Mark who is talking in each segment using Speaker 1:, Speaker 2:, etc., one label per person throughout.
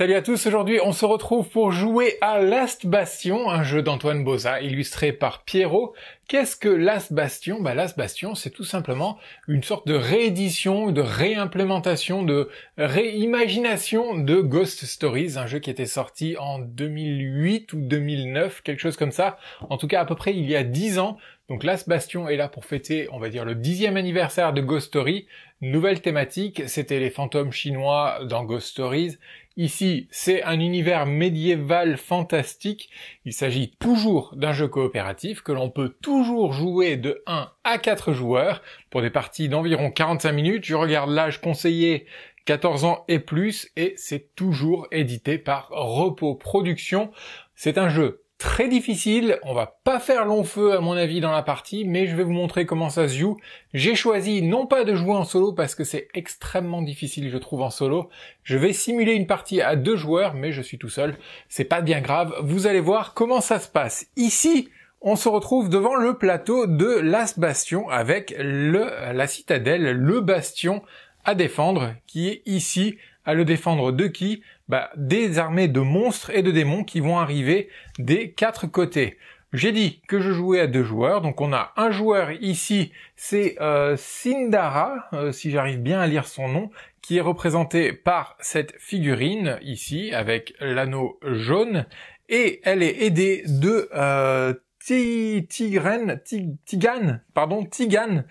Speaker 1: Salut à tous, aujourd'hui on se retrouve pour jouer à Last Bastion, un jeu d'Antoine Boza illustré par Pierrot. Qu'est-ce que Last Bastion? Last Bastion c'est tout simplement une sorte de réédition, de réimplémentation, de réimagination de Ghost Stories, un jeu qui était sorti en 2008 ou 2009, quelque chose comme ça, en tout cas à peu près il y a 10 ans. Donc Last Bastion est là pour fêter, on va dire, le 10e anniversaire de Ghost Story. Nouvelle thématique, c'était les fantômes chinois dans Ghost Stories. Ici, c'est un univers médiéval fantastique. Il s'agit toujours d'un jeu coopératif que l'on peut toujours jouer de 1 à 4 joueurs pour des parties d'environ 45 minutes. Je regarde l'âge conseillé, 14 ans et plus, et c'est toujours édité par Repos Productions. C'est un jeu très difficile, on va pas faire long feu à mon avis dans la partie, mais je vais vous montrer comment ça se joue. J'ai choisi non pas de jouer en solo parce que c'est extrêmement difficile je trouve en solo. Je vais simuler une partie à 2 joueurs, mais je suis tout seul, c'est pas bien grave, vous allez voir comment ça se passe. Ici, on se retrouve devant le plateau de Last Bastion avec la citadelle, le bastion à défendre, qui est ici. À le défendre de qui? Des armées de monstres et de démons qui vont arriver des 4 côtés. J'ai dit que je jouais à 2 joueurs, donc on a un joueur ici, c'est Sindara, si j'arrive bien à lire son nom, qui est représenté par cette figurine ici, avec l'anneau jaune, et elle est aidée de Tigan,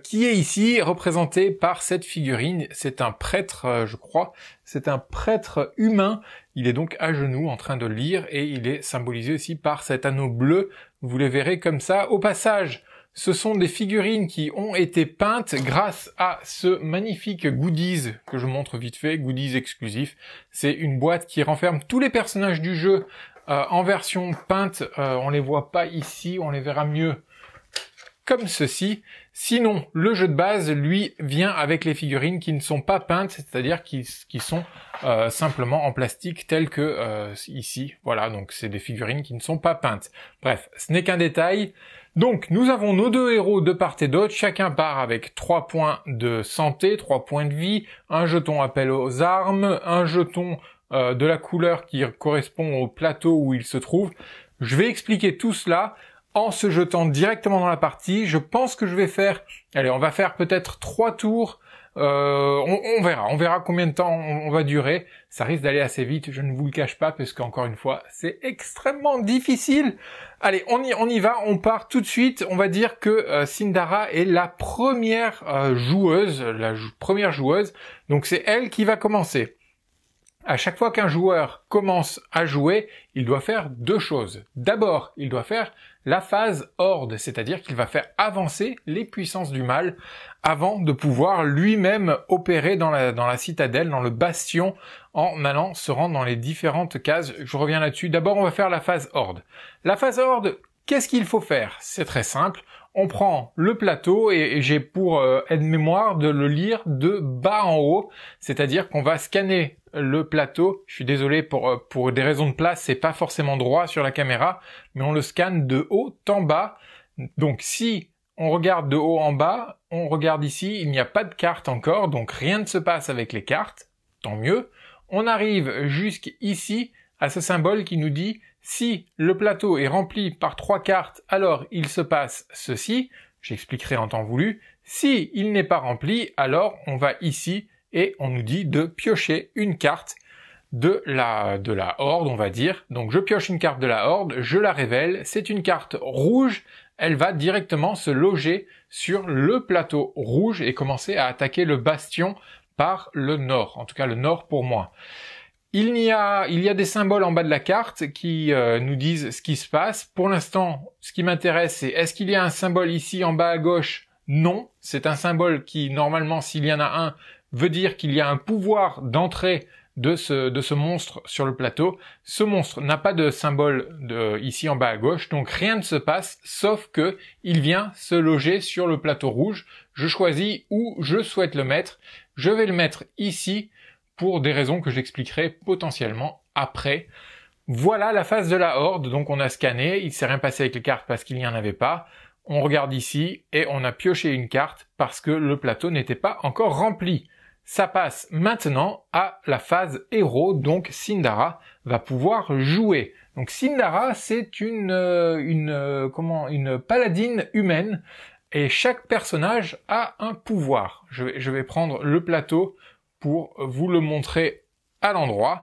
Speaker 1: qui est ici représenté par cette figurine. C'est un prêtre, je crois, c'est un prêtre humain. Il est donc à genoux en train de lire et il est symbolisé aussi par cet anneau bleu. Vous les verrez comme ça. Au passage, ce sont des figurines qui ont été peintes grâce à ce magnifique goodies que je montre vite fait, goodies exclusif. C'est une boîte qui renferme tous les personnages du jeu en version peinte. On les voit pas ici, on les verra mieux comme ceci. Sinon, le jeu de base, lui, vient avec les figurines qui ne sont pas peintes, c'est-à-dire qui sont simplement en plastique, telles que ici. Voilà, donc c'est des figurines qui ne sont pas peintes. Bref, ce n'est qu'un détail. Donc, nous avons nos 2 héros de part et d'autre. Chacun part avec 3 points de santé, 3 points de vie, un jeton appel aux armes, un jeton de la couleur qui correspond au plateau où il se trouve. Je vais expliquer tout cela en se jetant directement dans la partie. Je pense que je vais faire... Allez, on va faire peut-être 3 tours. On verra combien de temps on va durer. Ça risque d'aller assez vite, je ne vous le cache pas, parce qu'encore une fois, c'est extrêmement difficile. Allez, on y va, on part tout de suite. On va dire que Sindara est la première joueuse, première joueuse. Donc c'est elle qui va commencer. À chaque fois qu'un joueur commence à jouer, il doit faire 2 choses. D'abord, il doit faire la phase horde, c'est-à-dire qu'il va faire avancer les puissances du mal avant de pouvoir lui-même opérer dans la citadelle, dans le bastion, en allant se rendre dans les différentes cases. Je reviens là-dessus. D'abord, on va faire la phase horde. La phase horde, qu'est-ce qu'il faut faire? C'est très simple. On prend le plateau et j'ai pour aide-mémoire de le lire de bas en haut, c'est-à-dire qu'on va scanner le plateau. Je suis désolé pour des raisons de place, c'est pas forcément droit sur la caméra, mais on le scanne de haut en bas. Donc si on regarde de haut en bas, on regarde ici, il n'y a pas de carte encore, donc rien ne se passe avec les cartes, tant mieux. On arrive jusqu'ici à ce symbole qui nous dit si le plateau est rempli par 3 cartes, alors il se passe ceci. J'expliquerai en temps voulu. Si il n'est pas rempli, alors on va ici et on nous dit de piocher une carte de la horde, on va dire. Donc je pioche une carte de la horde, je la révèle. C'est une carte rouge. Elle va directement se loger sur le plateau rouge et commencer à attaquer le bastion par le nord. En tout cas le nord pour moi. Il y a des symboles en bas de la carte qui nous disent ce qui se passe. Pour l'instant, ce qui m'intéresse, c'est est-ce qu'il y a un symbole ici en bas à gauche? Non. C'est un symbole qui, normalement, s'il y en a un, veut dire qu'il y a un pouvoir d'entrée de ce monstre sur le plateau. Ce monstre n'a pas de symbole ici en bas à gauche, donc rien ne se passe, sauf que il vient se loger sur le plateau rouge. Je choisis où je souhaite le mettre. Je vais le mettre ici, pour des raisons que j'expliquerai potentiellement après. Voilà la phase de la horde, donc on a scanné, il s'est rien passé avec les cartes parce qu'il n'y en avait pas. On regarde ici et on a pioché une carte parce que le plateau n'était pas encore rempli. Ça passe maintenant à la phase héros, donc Sindara va pouvoir jouer. Donc Sindara, c'est une paladine humaine, et chaque personnage a un pouvoir. Je vais prendre le plateau pour vous le montrer à l'endroit.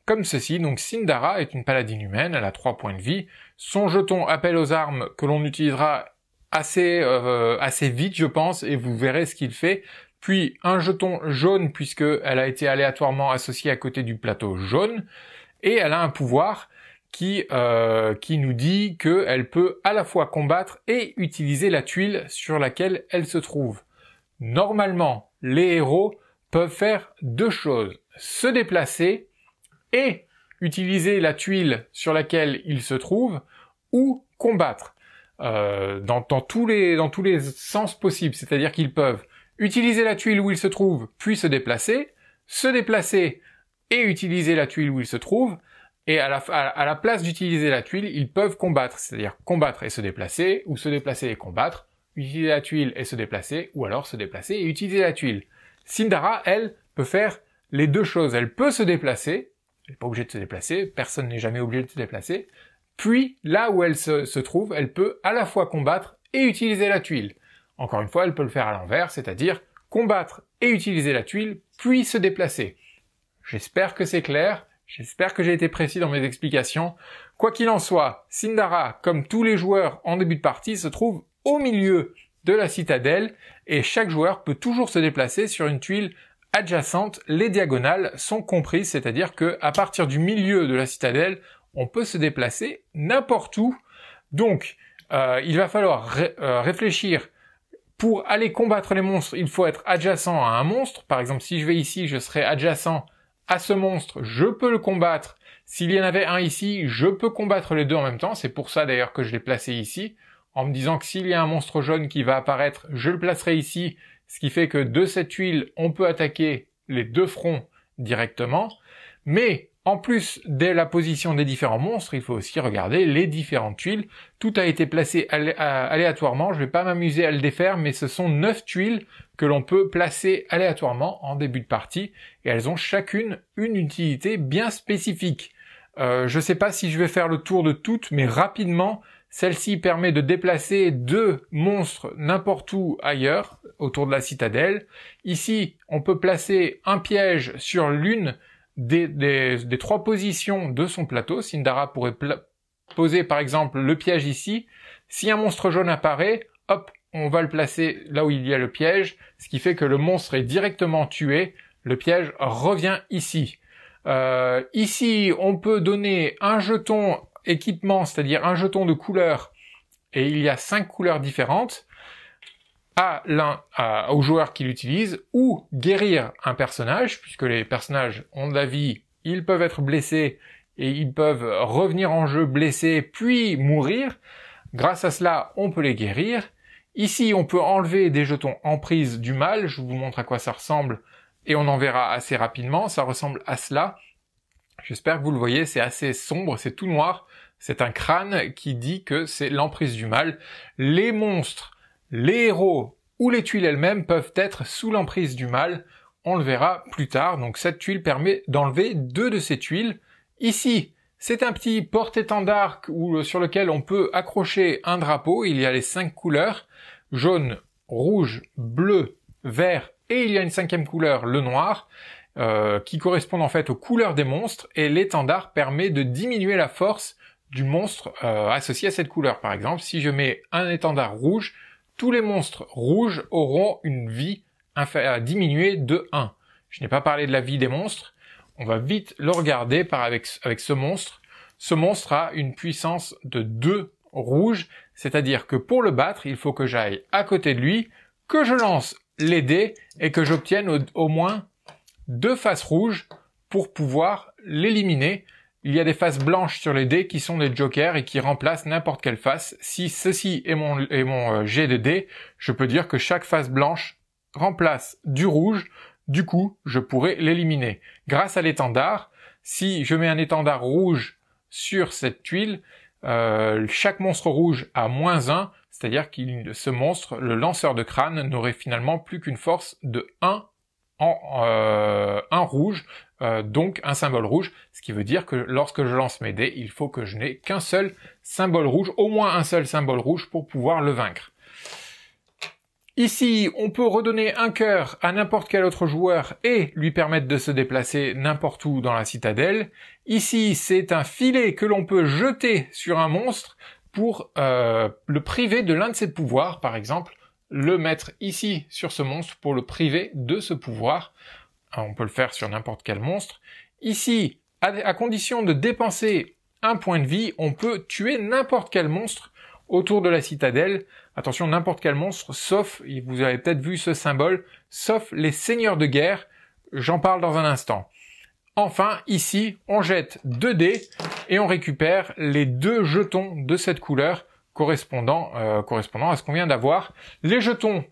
Speaker 1: Comme ceci, donc Sindara est une paladine humaine, elle a 3 points de vie. Son jeton appel aux armes que l'on utilisera assez vite, je pense, et vous verrez ce qu'il fait. Puis un jeton jaune, puisque elle a été aléatoirement associée à côté du plateau jaune, et elle a un pouvoir qui nous dit qu'elle peut à la fois combattre et utiliser la tuile sur laquelle elle se trouve. Normalement, les héros peuvent faire 2 choses, se déplacer et utiliser la tuile sur laquelle ils se trouvent, ou combattre, dans tous les sens possibles, c'est-à-dire qu'ils peuvent utiliser la tuile où il se trouve, puis se déplacer et utiliser la tuile où il se trouve, et à la place d'utiliser la tuile, ils peuvent combattre, c'est-à-dire combattre et se déplacer, ou se déplacer et combattre, utiliser la tuile et se déplacer, ou alors se déplacer et utiliser la tuile. Sindara, elle, peut faire les 2 choses. Elle peut se déplacer, elle n'est pas obligée de se déplacer, personne n'est jamais obligé de se déplacer, puis là où elle se trouve, elle peut à la fois combattre et utiliser la tuile. Encore une fois, elle peut le faire à l'envers, c'est-à-dire combattre et utiliser la tuile, puis se déplacer. J'espère que c'est clair, j'espère que j'ai été précis dans mes explications. Quoi qu'il en soit, Sindara, comme tous les joueurs en début de partie, se trouve au milieu de la citadelle, et chaque joueur peut toujours se déplacer sur une tuile adjacente. Les diagonales sont comprises, c'est-à-dire que à partir du milieu de la citadelle, on peut se déplacer n'importe où. Donc, il va falloir réfléchir. Pour aller combattre les monstres, il faut être adjacent à un monstre. Par exemple, si je vais ici, je serai adjacent à ce monstre, je peux le combattre. S'il y en avait un ici, je peux combattre les 2 en même temps. C'est pour ça d'ailleurs que je l'ai placé ici, en me disant que s'il y a un monstre jaune qui va apparaître, je le placerai ici, ce qui fait que de cette tuile, on peut attaquer les 2 fronts directement. Mais en plus de la position des différents monstres, il faut aussi regarder les différentes tuiles. Tout a été placé aléatoirement, je vais pas m'amuser à le défaire, mais ce sont 9 tuiles que l'on peut placer aléatoirement en début de partie, et elles ont chacune une utilité bien spécifique. Je sais pas si je vais faire le tour de toutes, mais rapidement, celle-ci permet de déplacer 2 monstres n'importe où ailleurs, autour de la citadelle. Ici, on peut placer un piège sur l'une des 3 positions de son plateau. Sindara pourrait poser par exemple le piège ici. Si un monstre jaune apparaît, hop, on va le placer là où il y a le piège, ce qui fait que le monstre est directement tué. Le piège revient ici. Ici, on peut donner un jeton équipement, c'est-à-dire un jeton de couleur, et il y a 5 couleurs différentes, au joueur qui l'utilise, ou guérir un personnage, puisque les personnages ont de la vie, ils peuvent être blessés, et ils peuvent revenir en jeu blessés, puis mourir. Grâce à cela, on peut les guérir. Ici, on peut enlever des jetons emprise du mal, je vous montre à quoi ça ressemble, et on en verra assez rapidement, ça ressemble à cela. J'espère que vous le voyez, c'est assez sombre, c'est tout noir, c'est un crâne qui dit que c'est l'emprise du mal. Les monstres, les héros ou les tuiles elles-mêmes peuvent être sous l'emprise du mal, on le verra plus tard. Donc cette tuile permet d'enlever 2 de ces tuiles. Ici, c'est un petit porte-étendard sur lequel on peut accrocher un drapeau, il y a les 5 couleurs, jaune, rouge, bleu, vert, et il y a une 5e couleur, le noir, qui correspondent en fait aux couleurs des monstres, et l'étendard permet de diminuer la force du monstre associé à cette couleur. Par exemple, si je mets un étendard rouge, tous les monstres rouges auront une vie diminuée de 1. Je n'ai pas parlé de la vie des monstres, on va vite le regarder avec ce monstre. Ce monstre a une puissance de 2 rouge, c'est-à-dire que pour le battre, il faut que j'aille à côté de lui, que je lance les dés et que j'obtienne au moins 2 faces rouges pour pouvoir l'éliminer. Il y a des faces blanches sur les dés qui sont des jokers et qui remplacent n'importe quelle face. Si ceci est mon jet de dés, je peux dire que chaque face blanche remplace du rouge, du coup je pourrais l'éliminer. Grâce à l'étendard, si je mets un étendard rouge sur cette tuile, chaque monstre rouge a -1, c'est-à-dire que ce monstre, le lanceur de crâne, n'aurait finalement plus qu'une force de 1 un rouge, donc un symbole rouge, ce qui veut dire que lorsque je lance mes dés, il faut que je n'ai qu'un seul symbole rouge, au moins un seul symbole rouge pour pouvoir le vaincre. Ici, on peut redonner un cœur à n'importe quel autre joueur et lui permettre de se déplacer n'importe où dans la citadelle. Ici, c'est un filet que l'on peut jeter sur un monstre pour le priver de l'un de ses pouvoirs, par exemple, le mettre ici sur ce monstre pour le priver de ce pouvoir. On peut le faire sur n'importe quel monstre. Ici, à condition de dépenser un point de vie, on peut tuer n'importe quel monstre autour de la citadelle. Attention, n'importe quel monstre, sauf, vous avez peut-être vu ce symbole, sauf les seigneurs de guerre. J'en parle dans un instant. Enfin, ici, on jette 2 dés et on récupère les 2 jetons de cette couleur correspondant à ce qu'on vient d'avoir. Les jetons,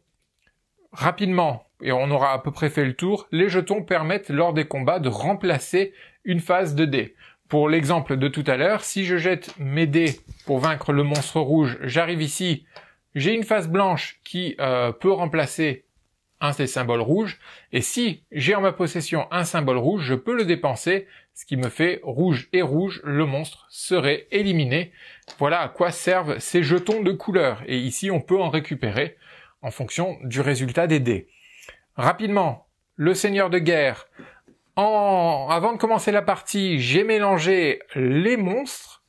Speaker 1: rapidement, et on aura à peu près fait le tour, les jetons permettent lors des combats de remplacer une phase de dés. Pour l'exemple de tout à l'heure, si je jette mes dés pour vaincre le monstre rouge, j'arrive ici, j'ai une phase blanche qui peut remplacer un des symboles rouges, et si j'ai en ma possession un symbole rouge, je peux le dépenser, ce qui me fait rouge et rouge, le monstre serait éliminé. Voilà à quoi servent ces jetons de couleur, et ici on peut en récupérer en fonction du résultat des dés. Rapidement, le seigneur de guerre, avant de commencer la partie, j'ai mélangé les monstres,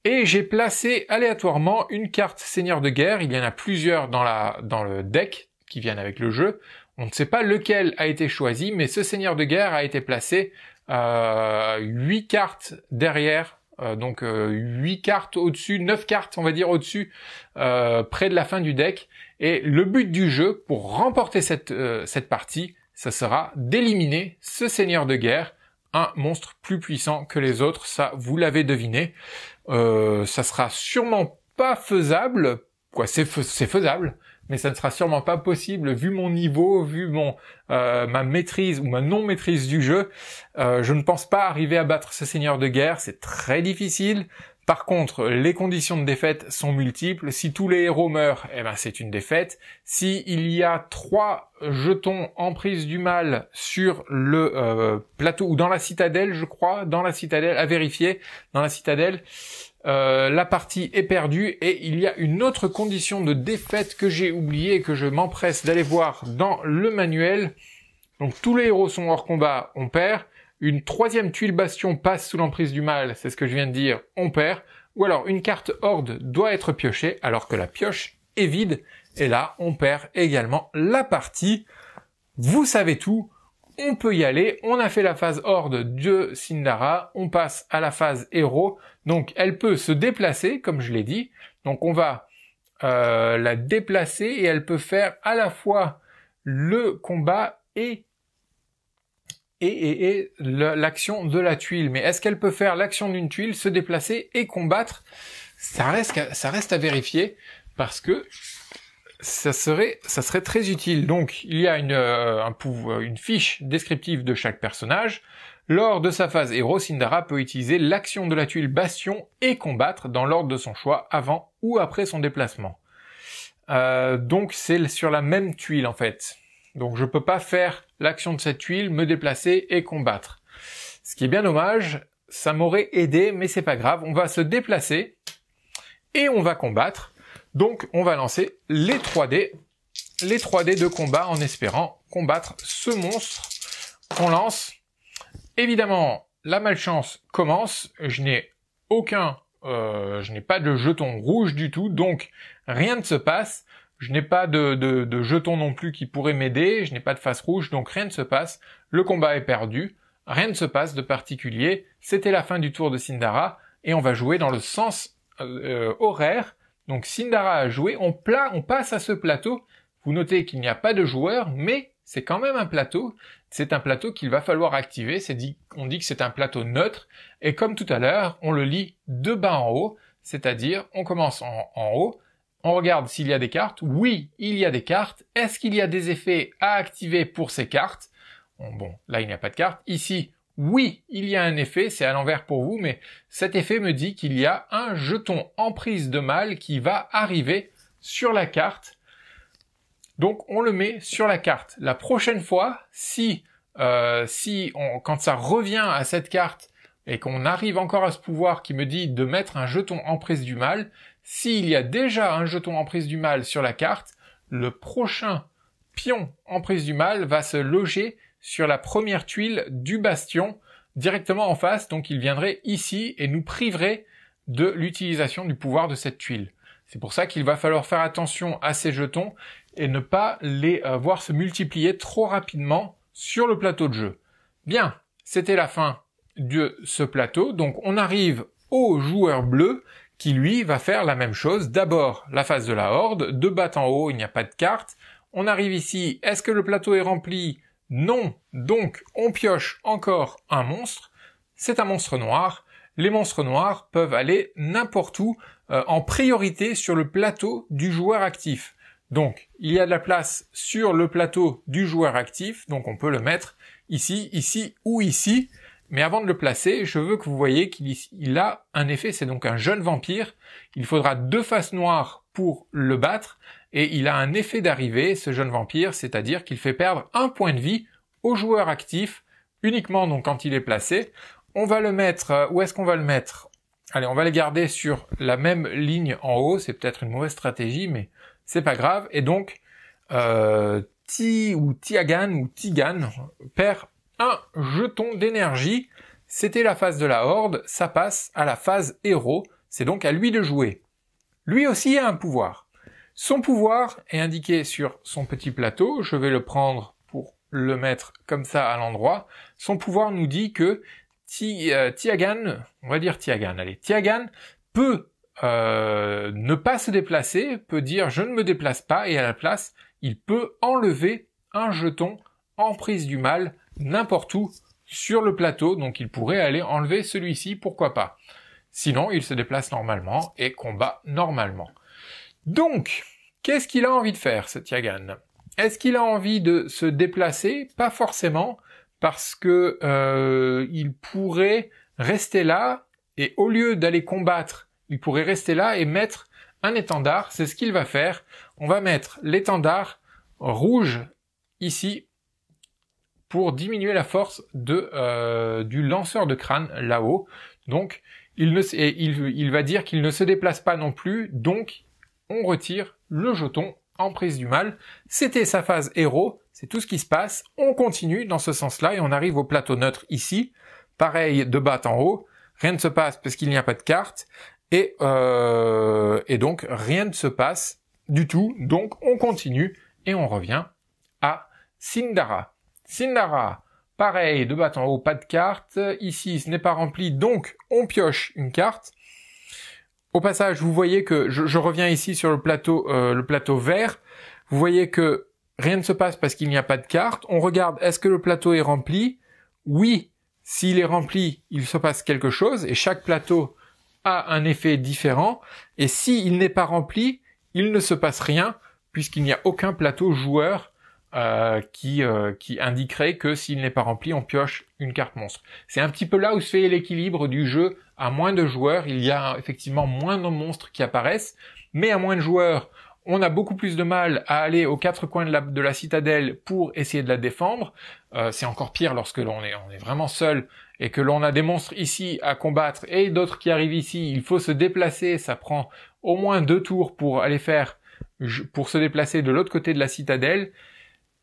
Speaker 1: et j'ai placé aléatoirement une carte seigneur de guerre, il y en a plusieurs dans le deck, qui viennent avec le jeu. On ne sait pas lequel a été choisi, mais ce seigneur de guerre a été placé 8 cartes derrière, donc 8 cartes au-dessus, 9 cartes on va dire au-dessus, près de la fin du deck. Et le but du jeu, pour remporter cette partie, ça sera d'éliminer ce seigneur de guerre, un monstre plus puissant que les autres, ça vous l'avez deviné. Ça sera sûrement pas faisable, c'est faisable, mais ça ne sera sûrement pas possible vu mon niveau, vu ma maîtrise ou ma non-maîtrise du jeu. Je ne pense pas arriver à battre ce seigneur de guerre, c'est très difficile. Par contre, les conditions de défaite sont multiples. Si tous les héros meurent, eh ben c'est une défaite. Si il y a 3 jetons en prise du mal sur le plateau ou dans la citadelle, je crois, dans la citadelle, à vérifier, dans la citadelle, la partie est perdue et il y a une autre condition de défaite que j'ai oubliée et que je m'empresse d'aller voir dans le manuel. Donc tous les héros sont hors combat, on perd. Une 3e tuile bastion passe sous l'emprise du mal, c'est ce que je viens de dire, on perd. Ou alors une carte horde doit être piochée alors que la pioche est vide. Et là, on perd également la partie. Vous savez tout. On peut y aller, on a fait la phase horde de Sindara, on passe à la phase héros, donc elle peut se déplacer, comme je l'ai dit, donc on va la déplacer et elle peut faire à la fois le combat et l'action de la tuile. Mais est-ce qu'elle peut faire l'action d'une tuile, se déplacer et combattre? Ça reste à vérifier, parce que ça serait très utile. Donc, il y a une fiche descriptive de chaque personnage. Lors de sa phase héros, Sindara peut utiliser l'action de la tuile bastion et combattre dans l'ordre de son choix, avant ou après son déplacement. Donc, c'est sur la même tuile, en fait. Donc, je peux pas faire l'action de cette tuile, me déplacer et combattre. Ce qui est bien dommage, ça m'aurait aidé, mais c'est pas grave. On va se déplacer et on va combattre. Donc, on va lancer les 3 dés de combat en espérant combattre ce monstre. On lance. Évidemment, la malchance commence. Je n'ai pas de jeton rouge du tout, donc rien ne se passe. Je n'ai pas de jeton non plus qui pourrait m'aider. Je n'ai pas de face rouge, donc rien ne se passe. Le combat est perdu. Rien ne se passe de particulier. C'était la fin du tour de Sindara et on va jouer dans le sens horaire. Donc Sindara a joué, on passe à ce plateau. Vous notez qu'il n'y a pas de joueur, mais c'est quand même un plateau. C'est un plateau qu'il va falloir activer. On dit que c'est un plateau neutre. Et comme tout à l'heure, on le lit de bas en haut. C'est-à-dire, on commence en haut. On regarde s'il y a des cartes. Oui, il y a des cartes. Est-ce qu'il y a des effets à activer pour ces cartes? Bon, là, il n'y a pas de carte. Ici, oui, il y a un effet, c'est à l'envers pour vous, mais cet effet me dit qu'il y a un jeton en prise de mal qui va arriver sur la carte Donc on le met sur la carte. La prochaine fois, quand ça revient à cette carte et qu'on arrive encore à ce pouvoir qui me dit de mettre un jeton emprise du mal, s'il y a déjà un jeton emprise du mal sur la carte, le prochain pion emprise du mal va se loger sur la première tuile du bastion directement en face, donc il viendrait ici et nous priverait de l'utilisation du pouvoir de cette tuile. C'est pour ça qu'il va falloir faire attention à ces jetons et ne pas les voir se multiplier trop rapidement sur le plateau de jeu. Bien, c'était la fin de ce plateau, donc on arrive au joueur bleu qui lui va faire la même chose. D'abord la phase de la horde, de bas en haut, il n'y a pas de carte. On arrive ici, est-ce que le plateau est rempli? Non, donc on pioche encore un monstre. C'est un monstre noir. Les monstres noirs peuvent aller n'importe où en priorité sur le plateau du joueur actif. Donc, il y a de la place sur le plateau du joueur actif, donc on peut le mettre ici, ici ou ici. Mais avant de le placer, je veux que vous voyez qu'il a un effet, c'est donc un jeune vampire. Il faudra 2 faces noires pour le battre, et il a un effet d'arrivée, ce jeune vampire, c'est-à-dire qu'il fait perdre 1 point de vie au joueur actif, uniquement donc quand il est placé. On va le mettre, où est-ce qu'on va le mettre? Allez, on va le garder sur la même ligne en haut, c'est peut-être une mauvaise stratégie, mais c'est pas grave. Et donc, Tiagan perd un jeton d'énergie. C'était la phase de la horde, ça passe à la phase héros, c'est donc à lui de jouer. Lui aussi a un pouvoir. Son pouvoir est indiqué sur son petit plateau, je vais le prendre pour le mettre comme ça à l'endroit. Son pouvoir nous dit que Tiagan, on va dire Tiagan, allez, Tiagan peut ne pas se déplacer, peut dire je ne me déplace pas, et à la place, il peut enlever un jeton emprise du mal n'importe où sur le plateau, donc il pourrait aller enlever celui-ci, pourquoi pas. Sinon, il se déplace normalement et combat normalement. Donc, qu'est-ce qu'il a envie de faire, ce Tiagan? Est-ce qu'il a envie de se déplacer? Pas forcément, parce que il pourrait rester là, et au lieu d'aller combattre, il pourrait rester là et mettre un étendard. C'est ce qu'il va faire. On va mettre l'étendard rouge ici, pour diminuer la force du lanceur de crâne là-haut. Donc, il va dire qu'il ne se déplace pas non plus, donc on retire le jeton emprise du mal. C'était sa phase héros, c'est tout ce qui se passe. On continue dans ce sens-là et on arrive au plateau neutre ici. Pareil de bas en haut, rien ne se passe parce qu'il n'y a pas de carte. Et donc rien ne se passe du tout, donc on continue et on revient à Sindara. Sindara, pareil, de bas en haut, pas de carte. Ici, ce n'est pas rempli, donc on pioche une carte. Au passage, vous voyez que je reviens ici sur le plateau vert. Vous voyez que rien ne se passe parce qu'il n'y a pas de carte. On regarde, est-ce que le plateau est rempli? Oui, s'il est rempli, il se passe quelque chose, et chaque plateau a un effet différent. Et s'il n'est pas rempli, il ne se passe rien, puisqu'il n'y a aucun plateau joueur qui indiquerait que s'il n'est pas rempli, on pioche une carte monstre. C'est un petit peu là où se fait l'équilibre du jeu. À moins de joueurs, il y a effectivement moins de monstres qui apparaissent, mais à moins de joueurs, on a beaucoup plus de mal à aller aux 4 coins de la citadelle pour essayer de la défendre. C'est encore pire lorsque on est vraiment seul et que l'on a des monstres ici à combattre et d'autres qui arrivent ici. Il faut se déplacer, ça prend au moins 2 tours pour se déplacer de l'autre côté de la citadelle.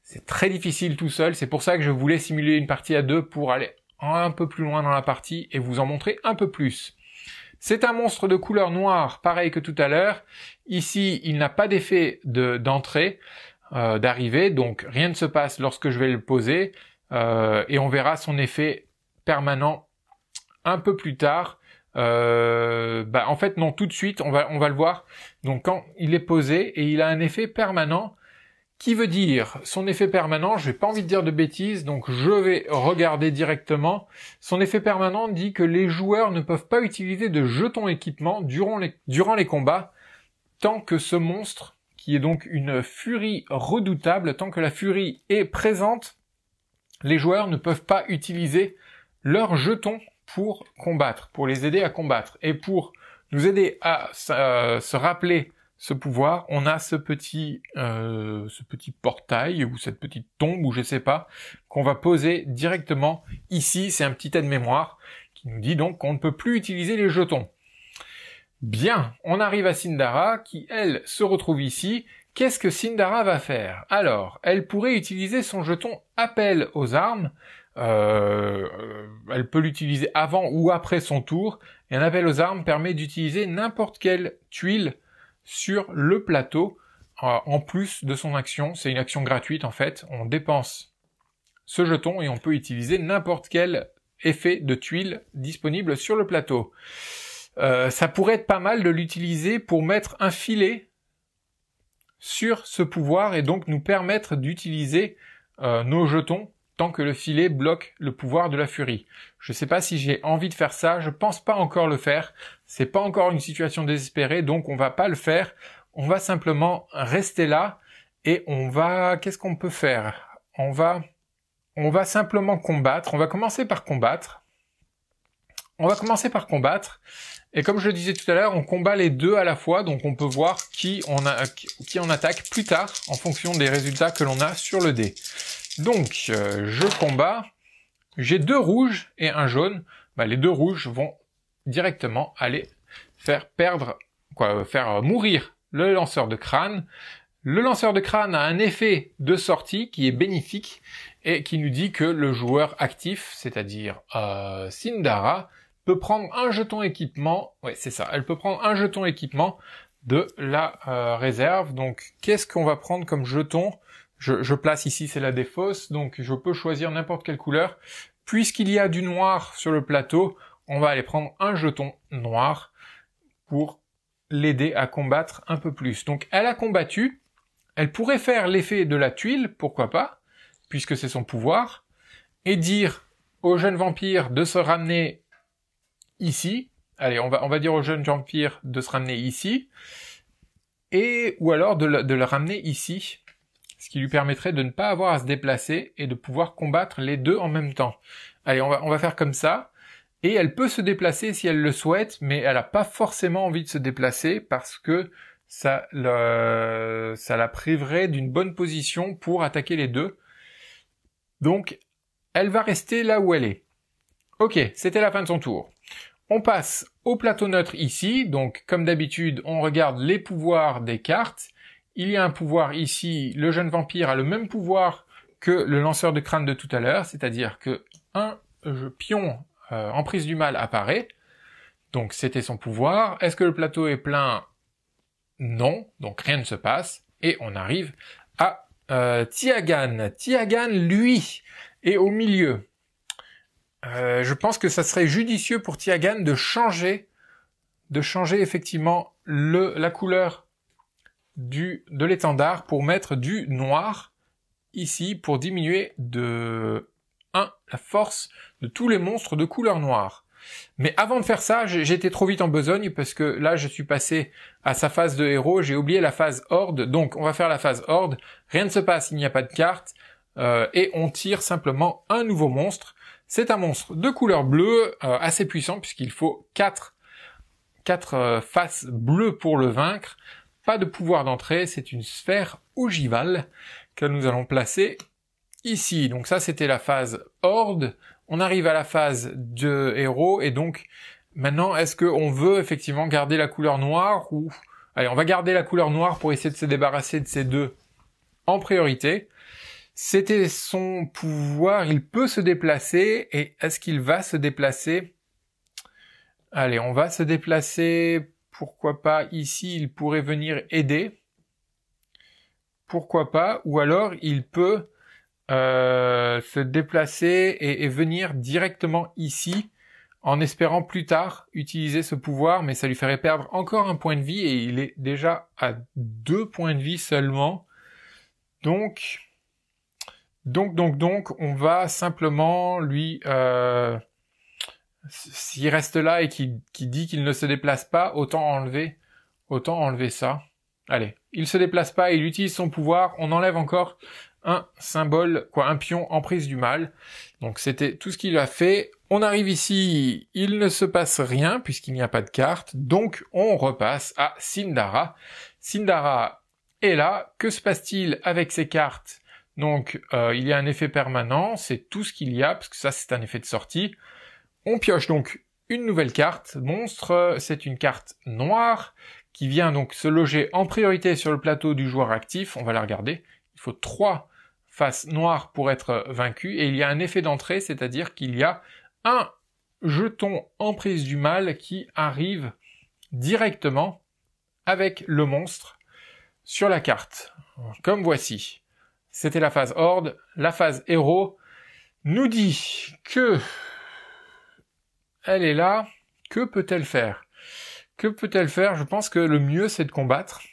Speaker 1: C'est très difficile tout seul, c'est pour ça que je voulais simuler une partie à 2 pour aller un peu plus loin dans la partie et vous en montrer un peu plus. C'est un monstre de couleur noire, pareil que tout à l'heure. Ici, il n'a pas d'effet d'entrée, d'arrivée, donc rien ne se passe lorsque je vais le poser, et on verra son effet permanent un peu plus tard. En fait, non, tout de suite, on va le voir. Donc quand il est posé, et il a un effet permanent, qui veut dire son effet permanent, je n'ai pas envie de dire de bêtises, donc je vais regarder directement. Son effet permanent dit que les joueurs ne peuvent pas utiliser de jetons équipement durant les combats, tant que ce monstre, qui est donc une furie redoutable, tant que la furie est présente, les joueurs ne peuvent pas utiliser leurs jetons pour combattre, pour les aider à combattre. Et pour nous aider à se rappeler ce pouvoir, on a ce petit portail ou cette petite tombe ou je sais pas qu'on va poser directement ici. C'est un petit aide-mémoire qui nous dit donc qu'on ne peut plus utiliser les jetons. Bien, on arrive à Sindara qui elle se retrouve ici. Qu'est-ce que Sindara va faire? Alors, elle pourrait utiliser son jeton appel aux armes. Elle peut l'utiliser avant ou après son tour. Et un appel aux armes permet d'utiliser n'importe quelle tuile sur le plateau en plus de son action. C'est une action gratuite en fait. On dépense ce jeton et on peut utiliser n'importe quel effet de tuile disponible sur le plateau. Ça pourrait être pas mal de l'utiliser pour mettre un filet sur ce pouvoir et donc nous permettre d'utiliser nos jetons tant que le filet bloque le pouvoir de la furie. Je sais pas si j'ai envie de faire ça, je pense pas encore le faire, c'est pas encore une situation désespérée, donc on va pas le faire, on va simplement rester là, et on va... Qu'est-ce qu'on peut faire? On va simplement combattre, on va commencer par combattre, et comme je le disais tout à l'heure, on combat les deux à la fois, donc on peut voir qui on attaque plus tard, en fonction des résultats que l'on a sur le dé. Donc, je combats, j'ai 2 rouges et un jaune, les 2 rouges vont directement aller faire mourir le lanceur de crâne. Le lanceur de crâne a un effet de sortie qui est bénéfique et qui nous dit que le joueur actif, c'est-à-dire Sindara, peut prendre un jeton équipement, ouais c'est ça, elle peut prendre un jeton équipement de la réserve. Donc qu'est-ce qu'on va prendre comme jeton? Je place ici, c'est la défausse, donc je peux choisir n'importe quelle couleur. Puisqu'il y a du noir sur le plateau, on va aller prendre un jeton noir pour l'aider à combattre un peu plus. Donc elle a combattu, elle pourrait faire l'effet de la tuile, pourquoi pas, puisque c'est son pouvoir, et dire au jeune vampire de se ramener ici. Allez, on va dire au jeune vampire de se ramener ici, ou alors de le ramener ici, ce qui lui permettrait de ne pas avoir à se déplacer et de pouvoir combattre les deux en même temps. Allez, on va faire comme ça. Et elle peut se déplacer si elle le souhaite, mais elle n'a pas forcément envie de se déplacer parce que ça la priverait d'une bonne position pour attaquer les deux. Donc, elle va rester là où elle est. Ok, c'était la fin de son tour. On passe au plateau neutre ici. Donc, comme d'habitude, on regarde les pouvoirs des cartes. Il y a un pouvoir ici, le jeune vampire a le même pouvoir que le lanceur de crâne de tout à l'heure, c'est-à-dire que un pion en prise du mal apparaît, donc c'était son pouvoir. Est-ce que le plateau est plein? Non, donc rien ne se passe, et on arrive à Tiagan. Tiagan, lui, est au milieu. Je pense que ça serait judicieux pour Tiagan de changer effectivement la couleur de l'étendard pour mettre du noir ici pour diminuer de 1 la force de tous les monstres de couleur noire. Mais avant de faire ça, j'étais trop vite en besogne parce que là je suis passé à sa phase de héros, j'ai oublié la phase horde, donc on va faire la phase horde, rien ne se passe, il n'y a pas de carte, et on tire simplement un nouveau monstre. C'est un monstre de couleur bleue, assez puissant puisqu'il faut 4 faces bleues pour le vaincre. Pas de pouvoir d'entrée, c'est une sphère ogivale que nous allons placer ici. Donc ça, c'était la phase horde. On arrive à la phase de héros, et donc, maintenant, est-ce qu'on veut effectivement garder la couleur noire ou... Allez, on va garder la couleur noire pour essayer de se débarrasser de ces deux en priorité. C'était son pouvoir, il peut se déplacer, et est-ce qu'il va se déplacer? Allez, on va se déplacer... Pourquoi pas ici, il pourrait venir aider. Pourquoi pas? Ou alors, il peut se déplacer et venir directement ici, en espérant plus tard utiliser ce pouvoir, mais ça lui ferait perdre encore un point de vie, et il est déjà à 2 points de vie seulement. Donc, on va simplement lui... S'il reste là et qu'il dit qu'il ne se déplace pas, autant enlever ça. Allez, il se déplace pas, il utilise son pouvoir, on enlève encore un symbole, un pion en prise du mal. Donc c'était tout ce qu'il a fait. On arrive ici, il ne se passe rien puisqu'il n'y a pas de carte, donc on repasse à Sindara. Sindara est là, que se passe-t-il avec ces cartes? Donc il y a un effet permanent, c'est tout ce qu'il y a, parce que ça c'est un effet de sortie. On pioche donc une nouvelle carte, monstre, c'est une carte noire, qui vient donc se loger en priorité sur le plateau du joueur actif, on va la regarder. Il faut 3 faces noires pour être vaincu, et il y a un effet d'entrée, c'est-à-dire qu'il y a un jeton emprise du mal qui arrive directement avec le monstre sur la carte, comme voici. C'était la phase horde. La phase héros nous dit que elle est là. Que peut-elle faire? Que peut-elle faire? Je pense que le mieux c'est de combattre.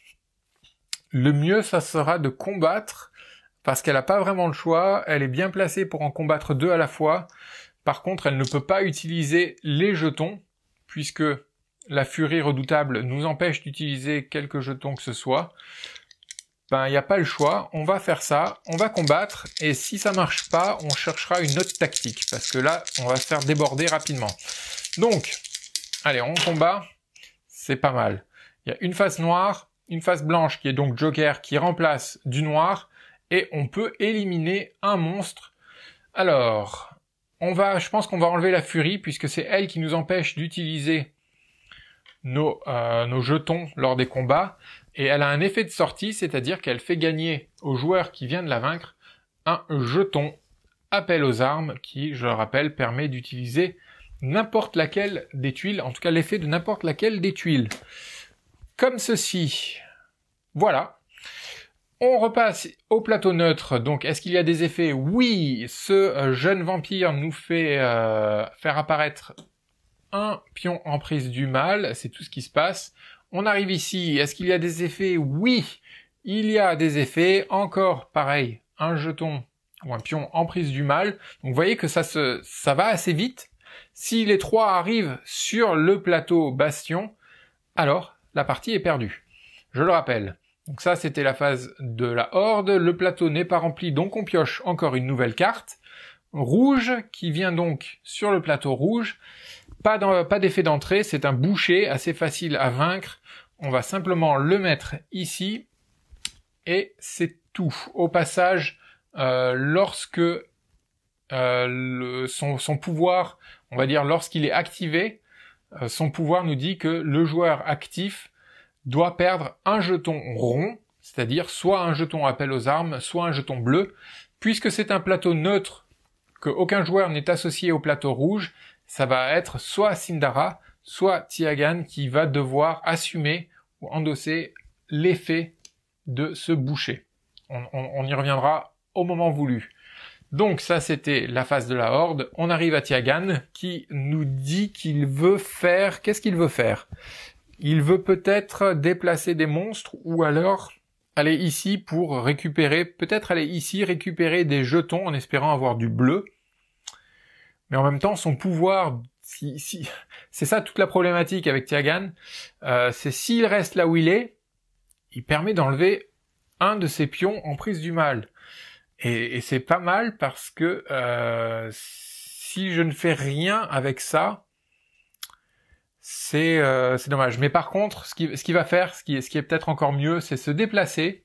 Speaker 1: Le mieux ça sera de combattre parce qu'elle n'a pas vraiment le choix. Elle est bien placée pour en combattre 2 à la fois. Par contre, elle ne peut pas utiliser les jetons puisque la furie redoutable nous empêche d'utiliser quelques jetons que ce soit. Ben, il n'y a pas le choix, on va faire ça, on va combattre, et si ça marche pas, on cherchera une autre tactique, parce que là, on va se faire déborder rapidement. Donc, allez, on combat, c'est pas mal. Il y a une face noire, une face blanche qui est donc Joker, qui remplace du noir, et on peut éliminer un monstre. Alors, je pense qu'on va enlever la furie, puisque c'est elle qui nous empêche d'utiliser nos jetons lors des combats, et elle a un effet de sortie, c'est-à-dire qu'elle fait gagner au joueur qui vient de la vaincre un jeton appel aux armes qui, je le rappelle, permet d'utiliser n'importe laquelle des tuiles, en tout cas l'effet de n'importe laquelle des tuiles. Comme ceci. Voilà. On repasse au plateau neutre. Donc, est-ce qu'il y a des effets? Oui, ce jeune vampire nous fait faire apparaître un pion emprise du mal, c'est tout ce qui se passe. On arrive ici, est-ce qu'il y a des effets? Oui, il y a des effets. Encore, pareil, un jeton ou un pion emprise du mal. Donc vous voyez que ça va assez vite. Si les 3 arrivent sur le plateau bastion, alors la partie est perdue. Je le rappelle. Donc ça, c'était la phase de la horde. Le plateau n'est pas rempli, donc on pioche encore une nouvelle carte. Rouge, qui vient donc sur le plateau rouge. Pas d'effet d'entrée, c'est un boucher assez facile à vaincre. On va simplement le mettre ici. Et c'est tout. Au passage, lorsque son pouvoir, on va dire lorsqu'il est activé, son pouvoir nous dit que le joueur actif doit perdre un jeton rond, c'est-à-dire soit un jeton appel aux armes, soit un jeton bleu. Puisque c'est un plateau neutre, qu'aucun joueur n'est associé au plateau rouge, ça va être soit Sindara, soit Tiagan qui va devoir assumer ou endosser l'effet de ce boucher. On y reviendra au moment voulu. Donc ça c'était la phase de la horde. On arrive à Tiagan qui nous dit qu'il veut faire... Qu'est-ce qu'il veut faire? Il veut peut-être déplacer des monstres ou alors aller ici pour récupérer... Peut-être aller ici récupérer des jetons en espérant avoir du bleu. Mais en même temps, son pouvoir, c'est ça toute la problématique avec Tiagan, c'est s'il reste là où il est, il permet d'enlever un de ses pions en prise du mal. Et c'est pas mal parce que si je ne fais rien avec ça, c'est dommage. Mais par contre, ce qu'il va faire, ce qui est peut-être encore mieux, c'est se déplacer,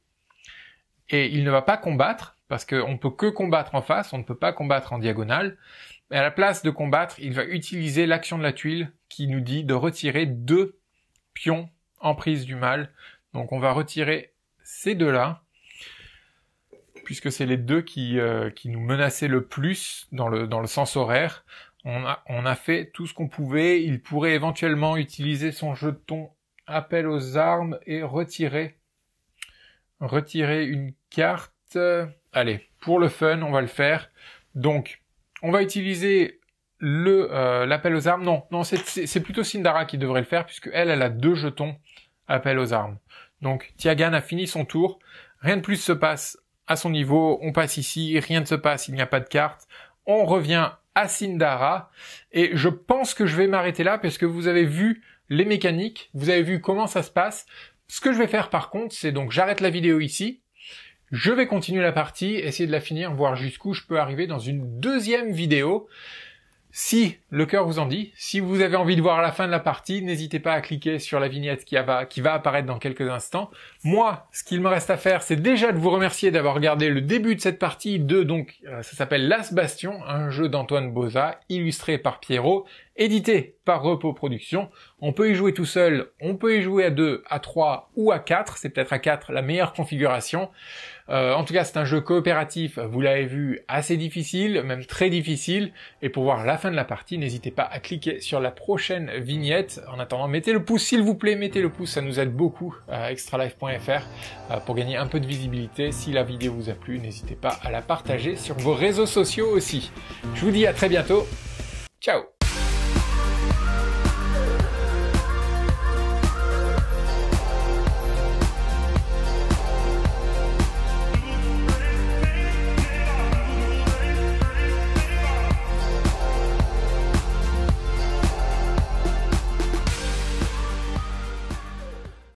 Speaker 1: et il ne va pas combattre, parce qu'on peut que combattre en face, on ne peut pas combattre en diagonale. Mais à la place de combattre, il va utiliser l'action de la tuile qui nous dit de retirer 2 pions emprise du mal. Donc on va retirer ces 2-là, puisque c'est les 2 qui nous menaçaient le plus dans le sens horaire. On a fait tout ce qu'on pouvait. Il pourrait éventuellement utiliser son jeton appel aux armes et retirer une carte. Allez, pour le fun, on va le faire. Donc, on va utiliser l'appel aux armes. Non, c'est plutôt Sindara qui devrait le faire, puisque elle a 2 jetons appel aux armes. Donc, Tiagan a fini son tour. Rien de plus se passe à son niveau. On passe ici, rien ne se passe, il n'y a pas de carte. On revient à Sindara. Et je pense que je vais m'arrêter là, parce que vous avez vu les mécaniques, vous avez vu comment ça se passe. Ce que je vais faire par contre, c'est donc j'arrête la vidéo ici. Je vais continuer la partie, essayer de la finir, voir jusqu'où je peux arriver dans une deuxième vidéo. Si le cœur vous en dit. Si vous avez envie de voir la fin de la partie, n'hésitez pas à cliquer sur la vignette qui va apparaître dans quelques instants. Moi, ce qu'il me reste à faire, c'est déjà de vous remercier d'avoir regardé le début de cette partie ça s'appelle L'As Bastion, un jeu d'Antoine Boza, illustré par Pierrot, édité par Repos Productions. On peut y jouer tout seul, on peut y jouer à 2, à 3 ou à 4, c'est peut-être à 4 la meilleure configuration. En tout cas, c'est un jeu coopératif, vous l'avez vu, assez difficile, même très difficile. Et pour voir la fin de la partie, n'hésitez pas à cliquer sur la prochaine vignette. En attendant, mettez le pouce, s'il vous plaît, mettez le pouce, ça nous aide beaucoup à extralife.fr pour gagner un peu de visibilité. Si la vidéo vous a plu, n'hésitez pas à la partager sur vos réseaux sociaux aussi. Je vous dis à très bientôt. Ciao!